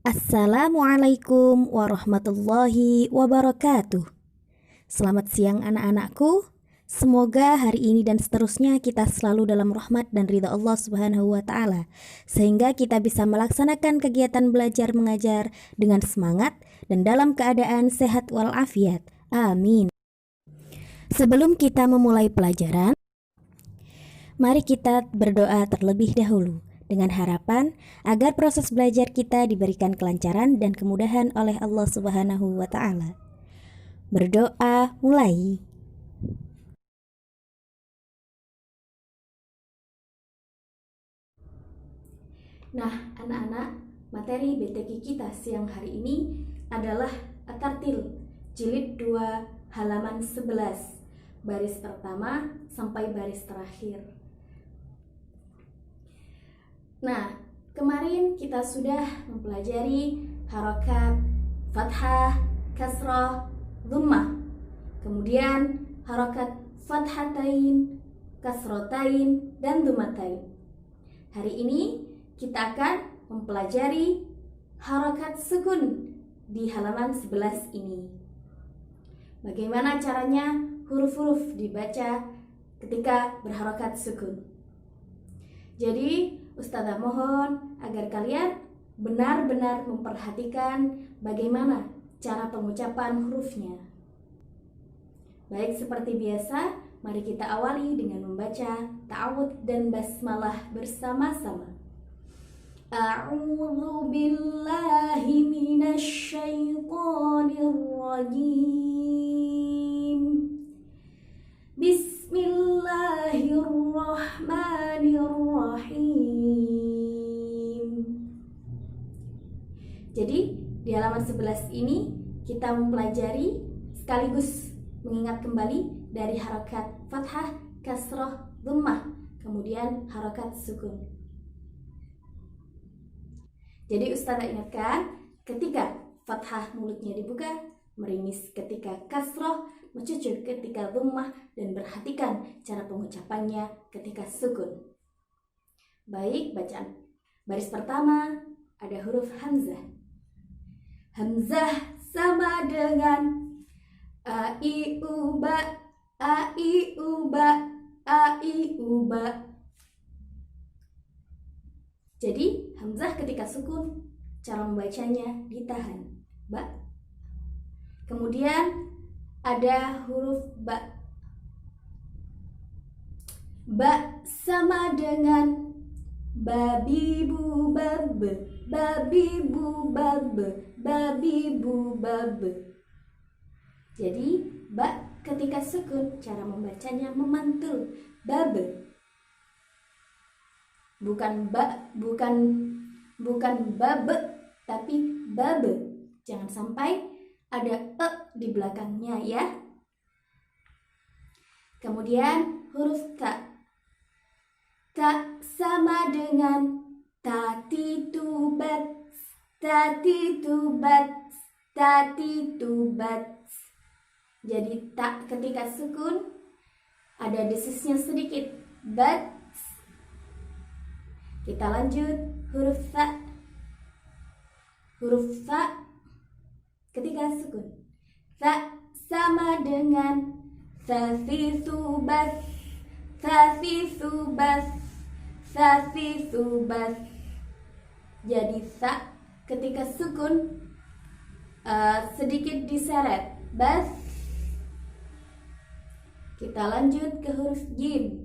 Assalamualaikum warahmatullahi wabarakatuh. Selamat siang anak-anakku. Semoga hari ini dan seterusnya kita selalu dalam rahmat dan ridha Allah Subhanahu wa Ta'ala, sehingga kita bisa melaksanakan kegiatan belajar mengajar dengan semangat dan dalam keadaan sehat walafiat. Amin. Sebelum kita memulai pelajaran, mari kita berdoa terlebih dahulu, dengan harapan agar proses belajar kita diberikan kelancaran dan kemudahan oleh Allah Subhanahu wa Ta'ala. Berdoa mulai. Nah, anak-anak, materi BTQ kita siang hari ini adalah At-Tartil Jilid 2 halaman 11, baris pertama sampai baris terakhir. Nah, kemarin kita sudah mempelajari harokat fathah, kasrah, dhammah. Kemudian harokat fathatain, kasrotain, dan dhammatain. Hari ini kita akan mempelajari harokat sukun di halaman 11 ini. Bagaimana caranya huruf-huruf dibaca ketika berharokat sukun. Jadi, Ustazah mohon agar kalian benar-benar memperhatikan bagaimana cara pengucapan hurufnya. Baik, seperti biasa, mari kita awali dengan membaca ta'awudz dan basmalah bersama-sama. A'udzu billahi minasy syaithanir rajim. Bismillahirrahmanirrahim. Jadi, di halaman 11 ini kita mempelajari sekaligus mengingat kembali dari harokat fathah, kasroh, dhammah, kemudian harokat sukun. Jadi Ustazah ingatkan, ketika fathah mulutnya dibuka, meringis ketika kasroh, mencucuk ketika dhammah, dan perhatikan cara pengucapannya ketika sukun. Baik, bacaan baris pertama ada huruf hamzah. Hamzah sama dengan a, i, u, ba, a, i, u, ba, a, i, u, ba. Jadi, hamzah ketika sukun, cara membacanya ditahan, ba. Kemudian ada huruf ba. Ba sama dengan babi, bu, bab, babi, bu, bab, babi, bu, bab. Jadi, ba ketika sukun, cara membacanya memantul, bab. Bukan ba, bukan bab, tapi bab. Jangan sampai ada e di belakangnya ya. Kemudian huruf ta. Ta sama dengan tatitubat, tatitubat, tatitubat. Jadi tak ketika sukun ada desisnya sedikit, bat. Kita lanjut huruf fa. Huruf fa ketika sukun, fa sama dengan thafithubat, thafithubat, thafithubat. Jadi fa ketika sukun sedikit diseret, bas. Kita lanjut ke huruf jim.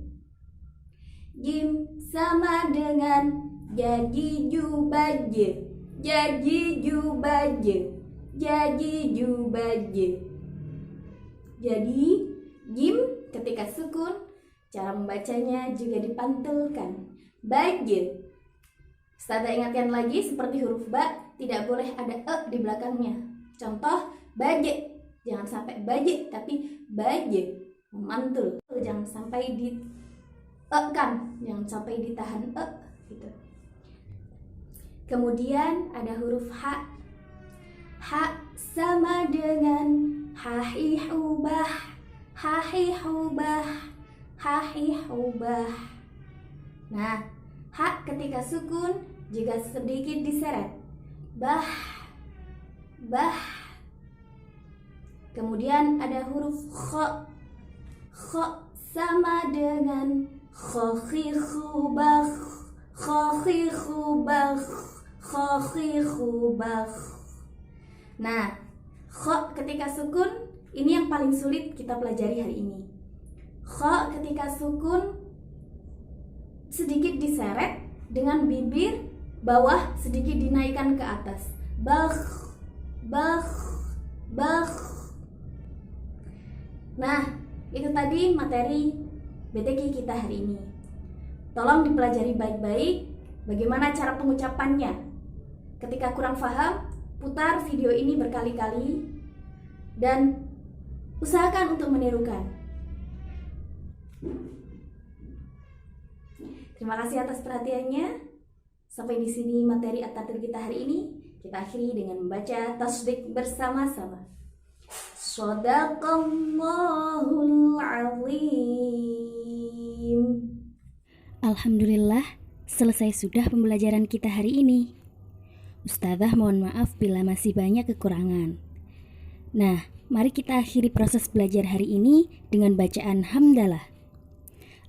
Jim sama dengan jadi jubaje, jadi jubaje, jadi jubaje. Jadi jim ketika sukun, cara membacanya juga dipantulkan, baje. Ustazah ingatkan lagi, seperti huruf ba, tidak boleh ada e di belakangnya. Contoh, baje, jangan sampai baje, tapi baje, memantul. Jangan sampai di e kan, jangan sampai ditahan e gitu. Kemudian ada huruf ha. Ha sama dengan hahihubah, hahihubah, hahihubah. Nah, ha ketika sukun juga sedikit diseret. bah, bah. Kemudian ada huruf kha. Kha sama dengan khokhikubakh, khokhikubakh, khokhikubakh. Nah, kha ketika sukun ini yang paling sulit kita pelajari hari ini. Kha ketika sukun sedikit diseret dengan bibir bawah sedikit dinaikkan ke atas. Bakh, bakh, bakh. Nah, itu tadi materi BTQ kita hari ini. Tolong dipelajari baik-baik bagaimana cara pengucapannya. Ketika kurang paham, putar video ini berkali-kali dan usahakan untuk menirukan. Terima kasih atas perhatiannya. Sampai di sini materi at-tatir kita hari ini. Kita akhiri dengan membaca tasydid bersama-sama. Shadaqallahul azim. Alhamdulillah, selesai sudah pembelajaran kita hari ini. Ustazah mohon maaf bila masih banyak kekurangan. Nah, mari kita akhiri proses belajar hari ini dengan bacaan hamdalah.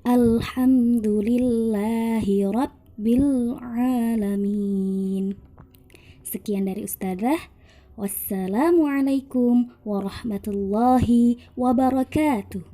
Alhamdulillahi Rabbil Alamin. Sekian dari Ustazah. Wassalamualaikum warahmatullahi wabarakatuh.